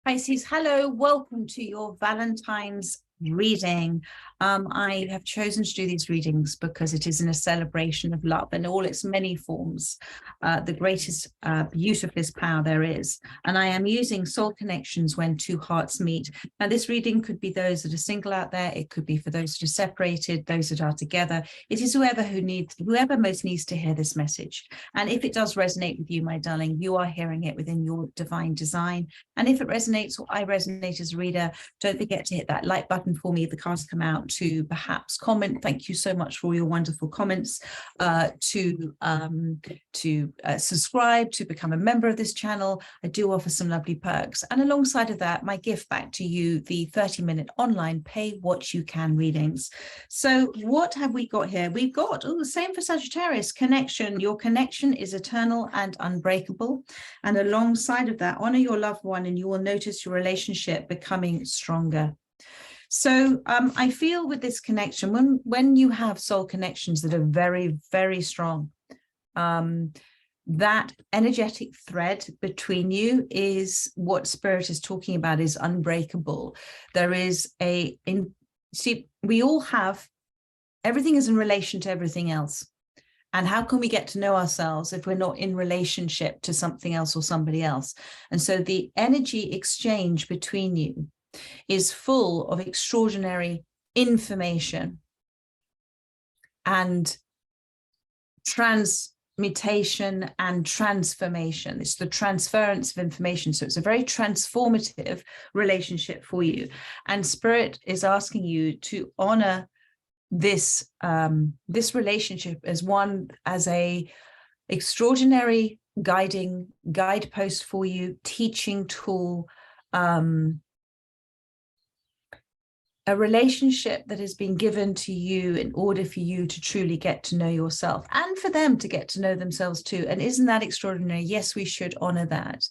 Pisces, hello, welcome to your Valentine's reading. I have chosen to do these readings because it is in a celebration of love in all its many forms, the greatest beautifulest power there is. And I am using soul connections when two hearts meet. Now, this reading could be those that are single out there. It could be for those that are separated, those that are together. It is whoever most needs to hear this message. And if it does resonate with you, my darling, you are hearing it within your divine design. And if it resonates or I resonate as a reader, don't forget to hit that like button for me if the cards come out, to perhaps comment. Thank you so much for all your wonderful comments, to subscribe, to become a member of this channel. I do offer some lovely perks. And alongside of that, my gift back to you, the 30-minute online pay what you can readings. So what have we got here? We've got, the same for Sagittarius, connection. Your connection is eternal and unbreakable. And alongside of that, honor your loved one and you will notice your relationship becoming stronger. So I feel with this connection, when you have soul connections that are very, very strong, that energetic thread between you is what Spirit is talking about, is unbreakable. There is we all have, everything is in relation to everything else. And how can we get to know ourselves if we're not in relationship to something else or somebody else? And so the energy exchange between you is full of extraordinary information and transmutation and transformation. It's the transference of information. So it's a very transformative relationship for you. And Spirit is asking you to honor this relationship as a extraordinary guidepost for you, teaching tool, a relationship that has been given to you in order for you to truly get to know yourself and for them to get to know themselves too. And isn't that extraordinary? Yes, we should honor that,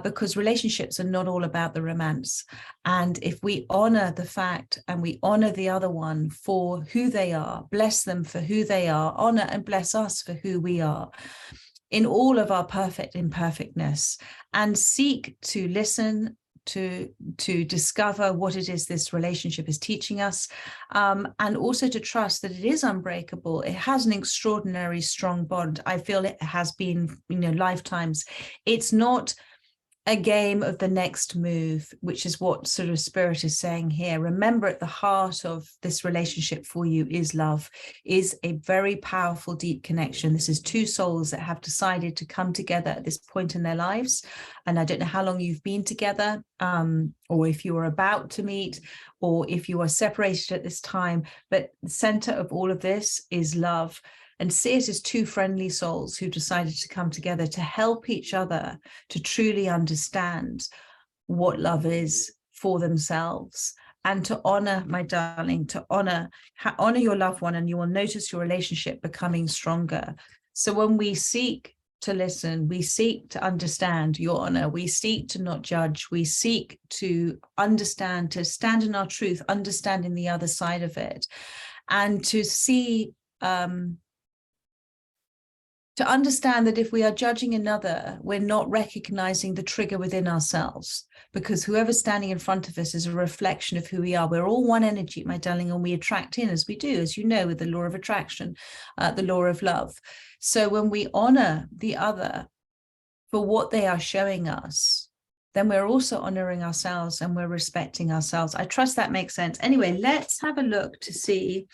because relationships are not all about the romance. And if we honor the fact and we honor the other one for who they are, bless them for who they are, honor and bless us for who we are, in all of our perfect imperfectness, and seek to listen, to discover what it is this relationship is teaching us, and also to trust that it is unbreakable. It has an extraordinary strong bond. I feel it has been, lifetimes. It's not a game of the next move, which is what sort of Spirit is saying here. Remember, at the heart of this relationship for you is love, is a very powerful, deep connection. This is two souls that have decided to come together at this point in their lives. And I don't know how long you've been together, or if you are about to meet, or if you are separated at this time, but the center of all of this is love. And see it as two friendly souls who decided to come together to help each other to truly understand what love is for themselves, and to honor, my darling, to honor your loved one, and you will notice your relationship becoming stronger. So when we seek to listen, we seek to understand, your honor, we seek to not judge, we seek to understand, to stand in our truth, understanding the other side of it, and to see, to understand that if we are judging another, we're not recognizing the trigger within ourselves, because whoever's standing in front of us is a reflection of who we are. We're all one energy, my darling, and we attract in as we do, as you know, with the law of attraction, the law of love. So when we honor the other for what they are showing us, then we're also honoring ourselves and we're respecting ourselves. I trust that makes sense. Anyway, let's have a look to see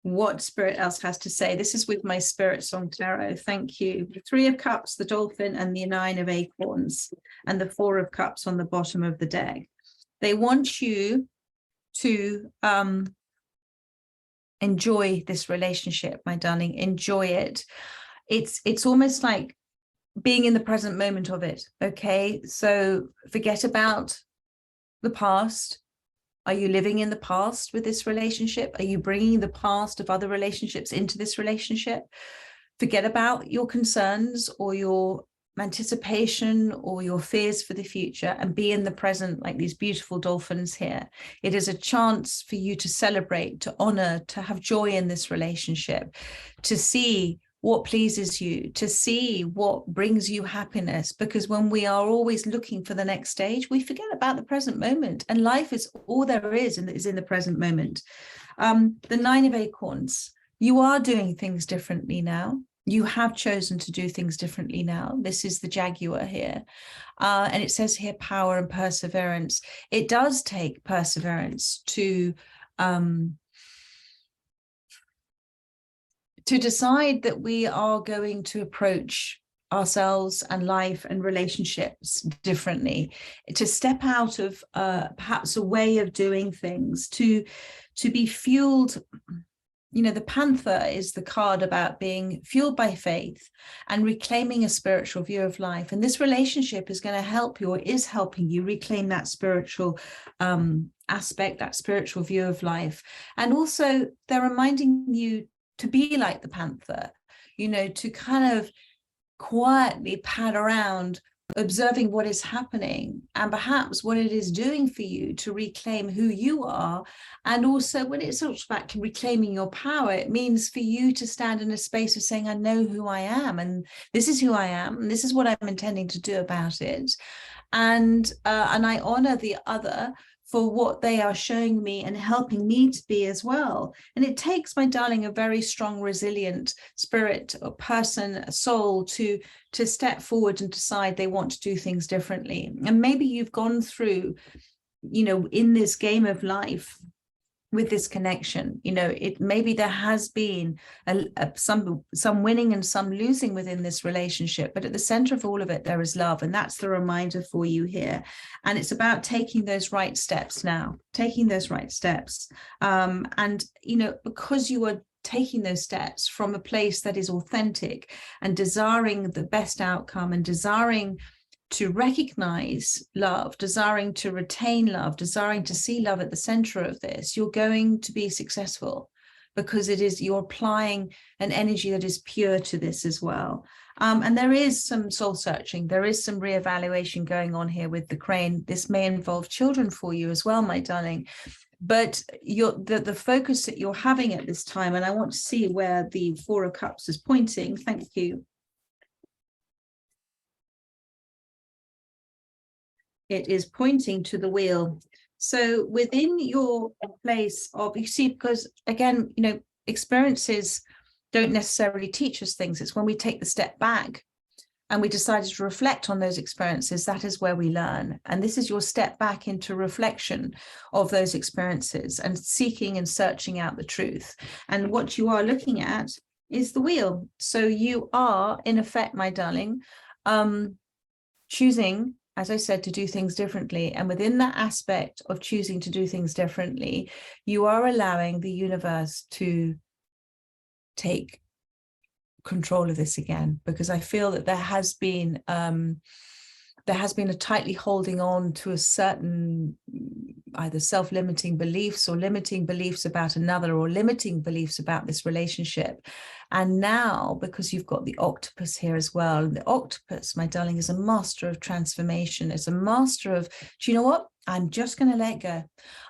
what Spirit else has to say. This is with my Spirit Song Tarot. Thank you. The 3 of Cups, the Dolphin, and the 9 of Acorns, and the 4 of Cups on the bottom of the deck. They want you to enjoy this relationship, my darling. Enjoy it. It's almost like being in the present moment of it. Okay, so forget about the past. Are you living in the past with this relationship? Are you bringing the past of other relationships into this relationship? Forget about your concerns or your anticipation or your fears for the future, and be in the present like these beautiful dolphins here. It is a chance for you to celebrate, to honor, to have joy in this relationship, to see what pleases you, to see what brings you happiness. Because when we are always looking for the next stage, we forget about the present moment, and life is all there is, and is in the present moment. The Nine of Acorns, you are doing things differently now. You have chosen to do things differently now. This is the Jaguar here. And it says here, power and perseverance. It does take perseverance to decide that we are going to approach ourselves and life and relationships differently, to step out of perhaps a way of doing things, to be fueled. You know, the Panther is the card about being fueled by faith and reclaiming a spiritual view of life. And this relationship is going to help you, or is helping you, reclaim that spiritual aspect, that spiritual view of life. And also they're reminding you to be like the Panther, you know, to kind of quietly pad around, observing what is happening and perhaps what it is doing for you to reclaim who you are. And also when it talks about reclaiming your power, it means for you to stand in a space of saying, I know who I am, and this is who I am, and this is what I'm intending to do about it. And I honor the other for what they are showing me and helping me to be as well. And it takes, my darling, a very strong, resilient spirit, or person, a soul, to step forward and decide they want to do things differently. And maybe you've gone through, you know, in this game of life with this connection, you know, maybe there has been some winning and some losing within this relationship, but at the center of all of it, there is love. And that's the reminder for you here. And it's about taking those right steps now, taking those right steps. And, you know, because you are taking those steps from a place that is authentic and desiring the best outcome, and desiring to recognize love, desiring to retain love, desiring to see love at the center of this, you're going to be successful, because it is, you're applying an energy that is pure to this as well. And there is some soul searching, there is some reevaluation going on here with the crane. This may involve children for you as well, my darling. But the focus that you're having at this time, and I want to see where the Four of Cups is pointing. Thank you. It is pointing to the wheel. So within your place of, you see, because again, you know, experiences don't necessarily teach us things. It's when we take the step back and we decide to reflect on those experiences, that is where we learn. And this is your step back into reflection of those experiences and seeking and searching out the truth. And what you are looking at is the wheel. So you are, in effect, my darling, choosing, as I said, to do things differently. And within that aspect of choosing to do things differently, you are allowing the universe to take control of this again, because I feel that there has been a tightly holding on to a certain either self-limiting beliefs or limiting beliefs about another, or limiting beliefs about this relationship. And now, because you've got the octopus here as well, and the octopus, my darling, is a master of transformation. It's a master of, do you know what? I'm just going to let go.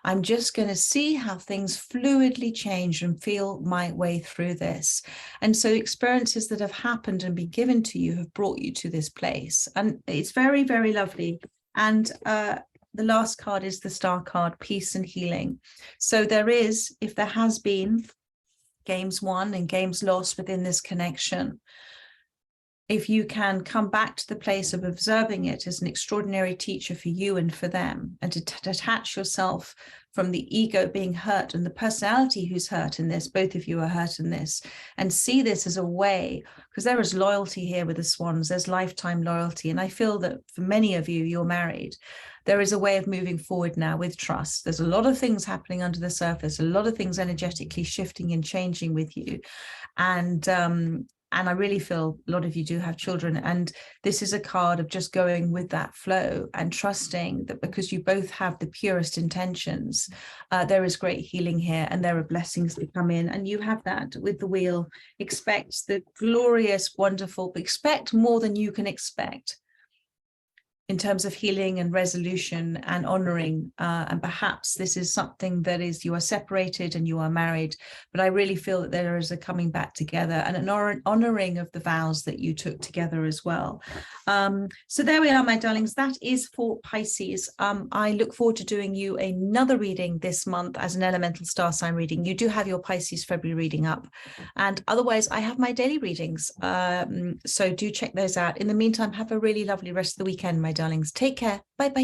I'm just going to see how things fluidly change and feel my way through this. And so experiences that have happened and been given to you have brought you to this place. And it's very, very lovely. And the last card is the Star card, peace and healing. So there is, if there has been games won and games lost within this connection, if you can come back to the place of observing it as an extraordinary teacher for you and for them, and to detach yourself from the ego being hurt and the personality who's hurt in this, both of you are hurt in this, and see this as a way, because there is loyalty here with the swans, there's lifetime loyalty. And I feel that for many of you, you're married. There is a way of moving forward now with trust. There's a lot of things happening under the surface, a lot of things energetically shifting and changing with you. And I really feel a lot of you do have children. And this is a card of just going with that flow and trusting that because you both have the purest intentions, there is great healing here and there are blessings that come in. And you have that with the wheel. Expect the glorious, wonderful, expect more than you can expect. in terms of healing and resolution and honoring. And perhaps this is something that is, you are separated and you are married, but I really feel that there is a coming back together and an honoring of the vows that you took together as well. So there we are, my darlings. That is for Pisces. I look forward to doing you another reading this month as an elemental star sign reading. You do have your Pisces February reading up. And otherwise, I have my daily readings. So do check those out. In the meantime, have a really lovely rest of the weekend, my darlings. Take care. Bye-bye.